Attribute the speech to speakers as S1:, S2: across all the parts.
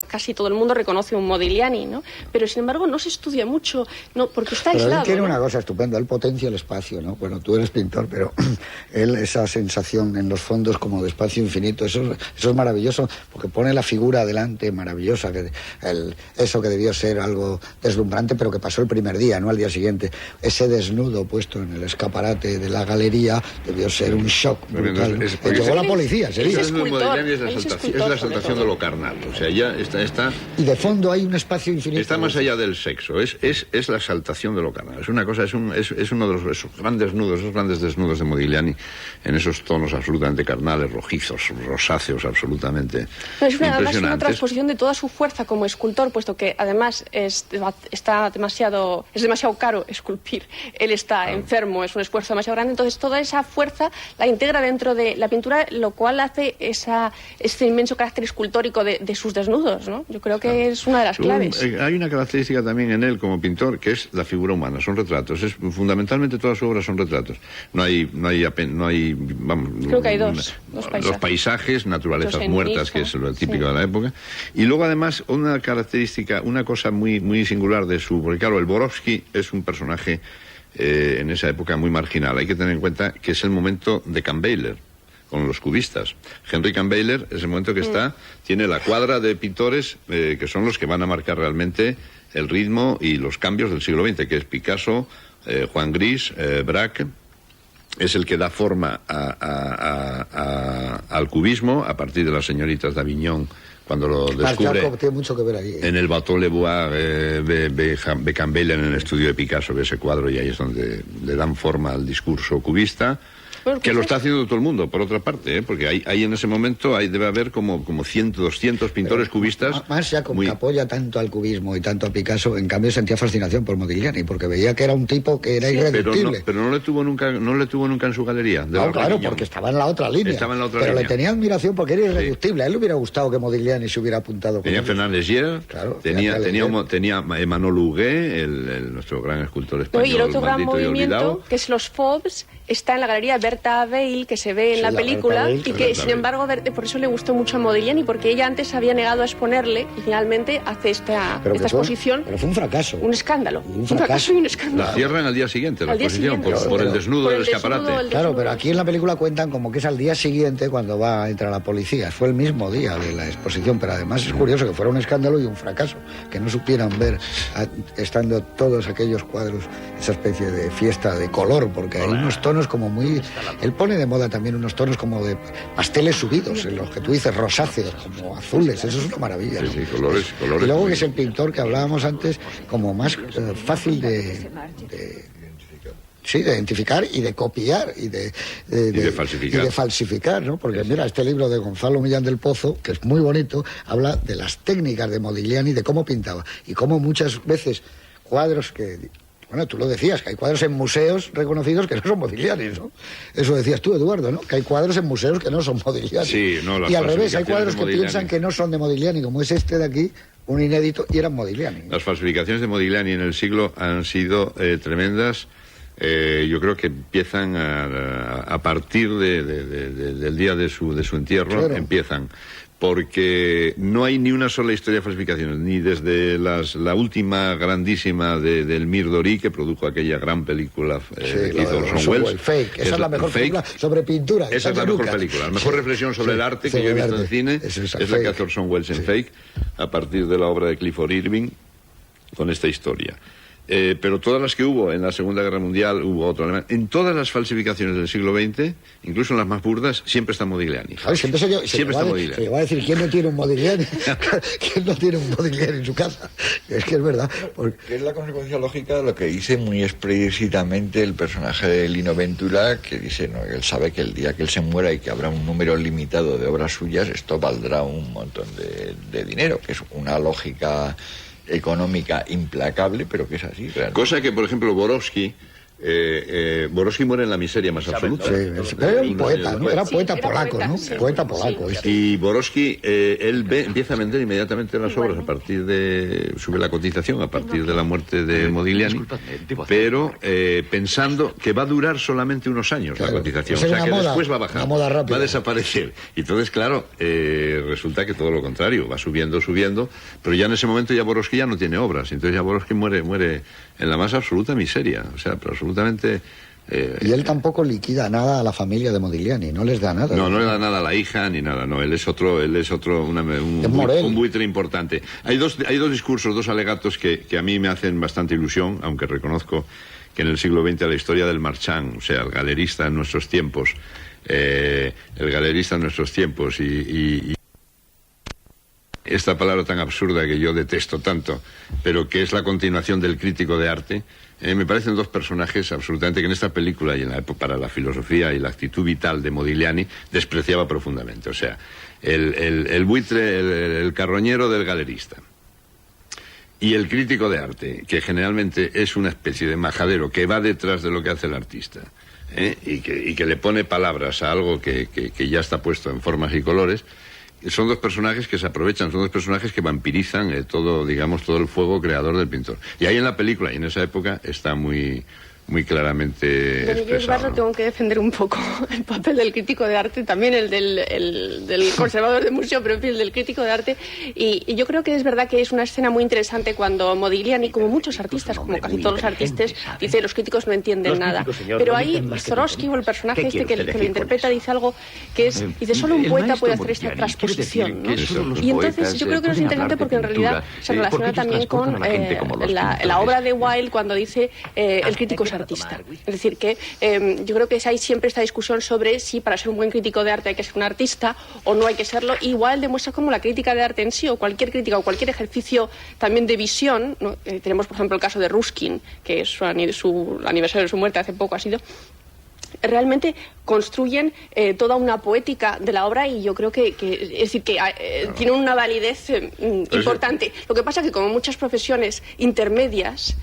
S1: casi todo el mundo reconoce un Modigliani, ¿no? Pero sin embargo no se estudia mucho, no, porque está aislado.
S2: Él tiene,
S1: ¿no?,
S2: una cosa estupenda, él potencia el espacio, ¿no? Bueno, tú eres pintor, pero él, esa sensación en los fondos como de espacio infinito, eso es maravilloso, porque pone la figura adelante maravillosa, eso que debió ser algo deslumbrante, pero que pasó el primer día, no al día siguiente. Ese desnudo puesto en el escaparate de la galería debió ser un shock brutal. Llegó la policía, sería.
S3: Es la exaltación de lo carnal, o sea, ya está...
S2: Y de fondo hay un espacio infinito.
S3: Está más allá del sexo, es la exaltación de lo carnal. Es una cosa, es uno de esos grandes desnudos de Modigliani, en esos tonos absolutamente carnales, rojizos, rosáceos, absolutamente
S1: además
S3: impresionantes.
S1: una transposición de toda su fuerza como escultor, puesto que además es demasiado caro esculpir. Él está enfermo, es un esfuerzo demasiado grande, entonces toda esa fuerza la integra dentro de la pintura, lo cual hace este inmenso carácter escultórico de sus desnudos, ¿no? Yo creo que es una de las claves.
S3: Hay una característica también en él como pintor, que es la figura humana, son retratos. Fundamentalmente toda su obra son retratos. No hay vamos,
S1: creo que hay dos paisajes.
S3: Los paisajes, naturalezas muertas, que es lo típico de la época. Y luego además una característica, una cosa muy, muy singular de porque claro, el Borowski es un personaje en esa época muy marginal. Hay que tener en cuenta que es el momento de Kahnweiler con los cubistas. Henry Kahnweiler es el momento que tiene la cuadra de pintores que son los que van a marcar realmente el ritmo y los cambios del siglo XX, que es Picasso, Juan Gris, Braque. Es el que da forma al cubismo a partir de las señoritas de Avignon, cuando lo descubre.
S2: Tiene mucho que ver ahí.
S3: En el Bateau Le Bois ve Kahnweiler en el estudio de Picasso, ve ese cuadro, y ahí es donde le dan forma al discurso cubista. Que lo está haciendo todo el mundo, por otra parte, porque hay en ese momento debe haber como 100, 200 pintores cubistas.
S2: Más ya como que apoya tanto al cubismo y tanto a Picasso, en cambio sentía fascinación por Modigliani, porque veía que era un tipo que era irreductible.
S3: Pero no le tuvo nunca en su galería.
S2: Claro, porque estaba en la otra línea. Pero le tenía admiración porque era irreductible. A él le hubiera gustado que Modigliani se hubiera apuntado con
S3: Tenía Fernández Gier,
S2: claro,
S3: tenía Emmanuel Huguet, nuestro gran escultor español.
S1: Y el otro gran movimiento, que es los Fauves, está en la galería Berta Veil, que se ve en la película, y que sin embargo por eso le gustó mucho a Modigliani, porque ella antes había negado a exponerle y finalmente hace esta exposición.
S2: Pero fue un fracaso.
S1: Un escándalo.
S2: Un fracaso
S1: Y un escándalo.
S3: La cierran al día siguiente la exposición por el desnudo del escaparate.
S2: Claro, pero aquí en la película cuentan como que es al día siguiente cuando va a entrar la policía. Fue el mismo día de la exposición, pero además es curioso que fuera un escándalo y un fracaso, que no supieran ver, estando todos aquellos cuadros, esa especie de fiesta de color, porque hay unos tonos como muy... Él pone de moda también unos tonos como de pasteles subidos, en los que tú dices rosáceos, como azules, eso es una maravilla, ¿no?
S3: Sí, colores.
S2: Y luego que es el pintor que hablábamos antes, como más fácil de identificar y de copiar y de falsificar, ¿no? Porque mira, este libro de Gonzalo Millán del Pozo, que es muy bonito, habla de las técnicas de Modigliani, de cómo pintaba y cómo muchas veces cuadros que... Bueno, tú lo decías, que hay cuadros en museos reconocidos que no son Modigliani, ¿no? Eso decías tú, Eduardo, ¿no? Que hay cuadros en museos que no son Modigliani.
S3: Sí, no,
S2: y al revés, hay cuadros que piensan que no son de Modigliani, como es este de aquí, un inédito, y eran Modigliani.
S3: Las falsificaciones de Modigliani en el siglo han sido tremendas. Yo creo que empiezan a partir del día de su entierro, claro. Empiezan. Porque no hay ni una sola historia de falsificaciones, ni desde la última grandísima del Mir Dori, que produjo aquella gran película que hizo Orson Welles.
S2: Fake. Esa es la mejor película sobre pintura.
S3: Esa es la mejor película. La mejor reflexión sobre el arte que yo he visto en cine es la que hace Orson Welles en Fake, a partir de la obra de Clifford Irving, con esta historia. Pero todas las que hubo en la Segunda Guerra Mundial, hubo otro alemán. En todas las falsificaciones del siglo XX, incluso en las más burdas, siempre está Modigliani.
S2: Siempre está Modigliani. Se llegó a decir, ¿quién no tiene un Modigliani? ¿Quién no tiene un Modigliani en su casa? Es que es verdad.
S4: Porque es la consecuencia lógica de lo que dice muy explícitamente el personaje de Lino Ventura, que dice, no, él sabe que el día que él se muera y que habrá un número limitado de obras suyas, esto valdrá un montón de dinero, que es una lógica económica implacable, pero que es así realmente.
S3: Cosa que, por ejemplo, Borowski Borowski muere en la miseria más absoluta.
S2: Sí, pero era un poeta, ¿no? Era poeta polaco, ¿no?
S1: Sí.
S2: Poeta polaco. Sí.
S3: Y Borowski, empieza a vender inmediatamente las obras a partir de... sube la cotización a partir de la muerte de Modigliani, pero pensando que va a durar solamente unos años la cotización, o sea que después va a bajar, va a desaparecer. Y entonces, claro, resulta que todo lo contrario, va subiendo, pero ya en ese momento ya Borowski ya no tiene obras, entonces ya Borowski muere en la más absoluta miseria, o sea, pero absolutamente...
S2: y él tampoco liquida nada a la familia de Modigliani, no les da nada.
S3: No le da nada a la hija ni nada, no, él es otro un buitre importante. Hay dos discursos, dos alegatos que a mí me hacen bastante ilusión, aunque reconozco que en el siglo XX la historia del marchand, o sea, el galerista en nuestros tiempos, y esta palabra tan absurda que yo detesto tanto, pero que es la continuación del crítico de arte, me parecen dos personajes absolutamente que en esta película y en la época para la filosofía y la actitud vital de Modigliani despreciaba profundamente. O sea, el buitre, el carroñero del galerista y el crítico de arte, que generalmente es una especie de majadero que va detrás de lo que hace el artista, y que le pone palabras a algo que ya está puesto en formas y colores. Son dos personajes que se aprovechan, son dos personajes que vampirizan todo el fuego creador del pintor. Y ahí en la película y en esa época está muy claramente expresado, ¿no?
S1: Tengo que defender un poco el papel del crítico de arte, también el del conservador de museo, pero en fin, el del crítico de arte. Y yo creo que es verdad que es una escena muy interesante cuando Modigliani, como muchos artistas, como casi todos los artistas, dice los críticos no entienden nada. Pero ahí Zorowski, o el personaje que lo interpreta, dice algo que es, dice, solo un poeta puede hacer esta transposición, ¿no? Y entonces yo creo que es interesante porque en realidad se relaciona también con la obra de Wilde cuando dice el crítico es artista. Es decir, que yo creo que hay siempre esta discusión sobre si para ser un buen crítico de arte hay que ser un artista o no hay que serlo. Igual demuestra cómo la crítica de arte en sí, o cualquier crítica o cualquier ejercicio también de visión, ¿no? Tenemos, por ejemplo, el caso de Ruskin, que es su aniversario de su muerte hace poco ha sido... realmente construyen toda una poética de la obra, y yo creo que tiene una validez importante. Lo que pasa es que como muchas profesiones intermedias,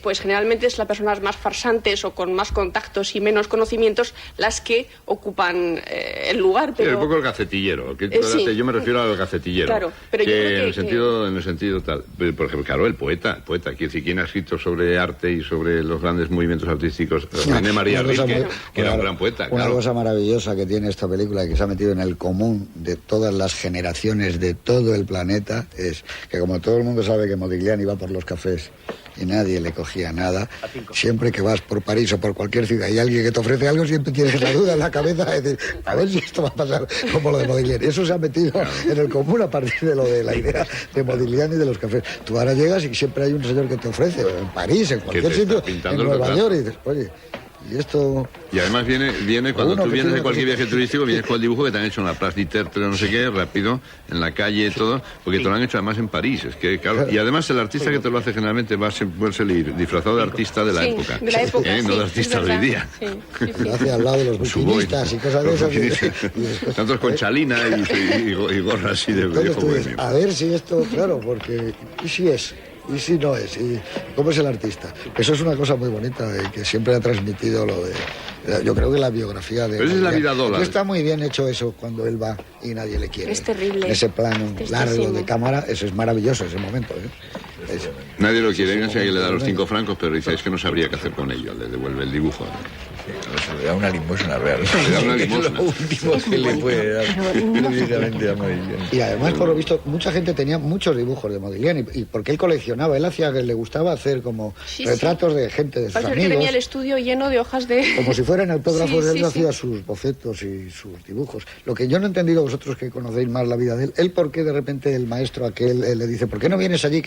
S1: pues generalmente es las personas más farsantes o con más contactos y menos conocimientos las que ocupan el lugar. Pero...
S3: Sí, un poco el gacetillero. Sí. Yo me refiero al gacetillero.
S1: Claro, pero yo creo
S3: en el sentido tal. Por ejemplo, claro, el poeta. Quiero decir, ¿quién ha escrito sobre arte y sobre los grandes movimientos artísticos? René María Rilke, que era un gran poeta.
S2: Una cosa maravillosa que tiene esta película, que se ha metido en el común de todas las generaciones de todo el planeta, es que como todo el mundo sabe que Modigliani iba por los cafés y nadie le cogía nada, siempre que vas por París o por cualquier ciudad y alguien que te ofrece algo, siempre tienes la duda en la cabeza de decir, a ver si esto va a pasar como lo de Modigliani. Eso se ha metido en el común a partir de lo de la idea de Modigliani y de los cafés. Tú ahora llegas y siempre hay un señor que te ofrece, en París, en cualquier sitio, en Nueva York, y dices, oye... Y esto...
S3: Y además viene cuando tú vienes de cualquier viaje turístico, vienes con el dibujo que te han hecho en la Place du Tertre, no sé qué, rápido, en la calle y todo, porque te lo han hecho además en París. Es que, claro, y además el artista que te lo hace generalmente puede ser disfrazado de artista de la época.
S1: De la época,
S3: no de artista de hoy día.
S2: Lo hace al lado de los buquinistas y cosas de esas.
S3: Tantos con chalina y gorras así de viejo bohemio.
S2: A ver si esto, claro, porque... ¿Y si es? ¿Y si no es? ¿Y cómo es el artista? Eso es una cosa muy bonita que siempre ha transmitido lo de... Yo creo que la biografía de...
S3: Pero esa es la vida dólar.
S2: Está muy bien hecho eso cuando él va y nadie le quiere.
S1: Es terrible.
S2: Ese plano largo de cámara, eso es maravilloso, ese momento.
S3: Nadie lo quiere, no sé, que le da los 5 francos, pero dice, es que no sabría qué hacer con ello, le devuelve el dibujo.
S4: Le da una limosna real.
S3: Le da una limosna.
S4: Lo último que le puede dar precisamente a Modigliani.
S2: Y además, por lo visto, mucha gente tenía muchos dibujos de Modigliani, y porque él coleccionaba, él hacía que le gustaba hacer como retratos de gente, de sus amigos.
S1: Que tenía el estudio lleno de hojas de...
S2: Como si fueran autógrafos, él hacía sus bocetos y sus dibujos. Lo que yo no he entendido, vosotros que conocéis más la vida de él, por qué de repente el maestro aquel le dice, ¿por qué no vienes allí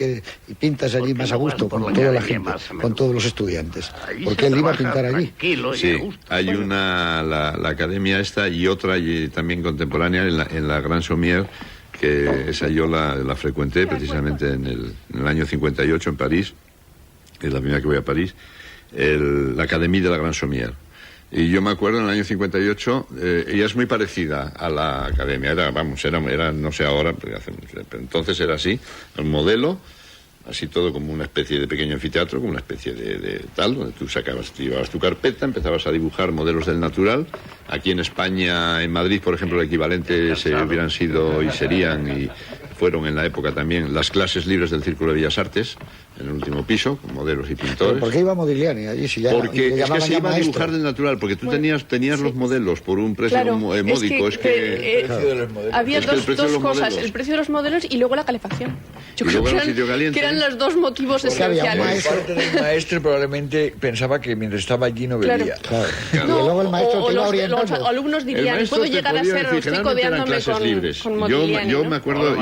S2: y pintas allí más a gusto con toda la gente, con todos los estudiantes? Porque él iba a pintar allí.
S3: Sí, hay la academia esta y otra y también contemporánea en la Gran Sommière, que esa yo la frecuenté precisamente en el año 58 en París, es la primera que voy a París, la Academia de la Gran Sommière. Y yo me acuerdo en el año 58, ella es muy parecida a la academia, era no sé ahora, pero entonces era así, el modelo así todo como una especie de pequeño anfiteatro, como una especie de tal, donde tú llevabas tu carpeta, empezabas a dibujar modelos del natural. Aquí en España, en Madrid, por ejemplo, el equivalente hubieran sido y serían, y fueron en la época también, las clases libres del Círculo de Bellas Artes, en el último piso, con modelos y pintores.
S2: ¿Por qué iba Modigliani allí? Si ya,
S3: porque es que se iba a dibujar
S2: maestro.
S3: del natural, porque tú tenías los modelos por un precio módico.
S1: Había
S3: es que el precio
S1: dos
S3: de los
S1: cosas,
S3: modelos.
S1: El precio de los modelos y luego la calefacción. Yo
S3: Y
S1: creo
S3: luego
S1: que
S3: el sitio caliente.
S1: eran los dos motivos
S2: Porque había un
S1: esenciales.
S2: maestro.
S4: Parte del maestro probablemente pensaba que mientras estaba allí no bebía.
S2: Claro.
S3: Claro.
S2: Y luego el maestro
S1: o
S2: te iba
S1: los
S2: orientando.
S1: alumnos
S3: El
S1: dirían,
S3: maestro
S1: puedo
S3: te
S1: llegar a
S3: podía
S1: ser,
S3: decir,
S1: estoy
S3: generalmente eran
S1: codeándome
S3: clases libres.
S1: con Modigliani,
S3: Yo
S1: ¿no?
S3: me acuerdo,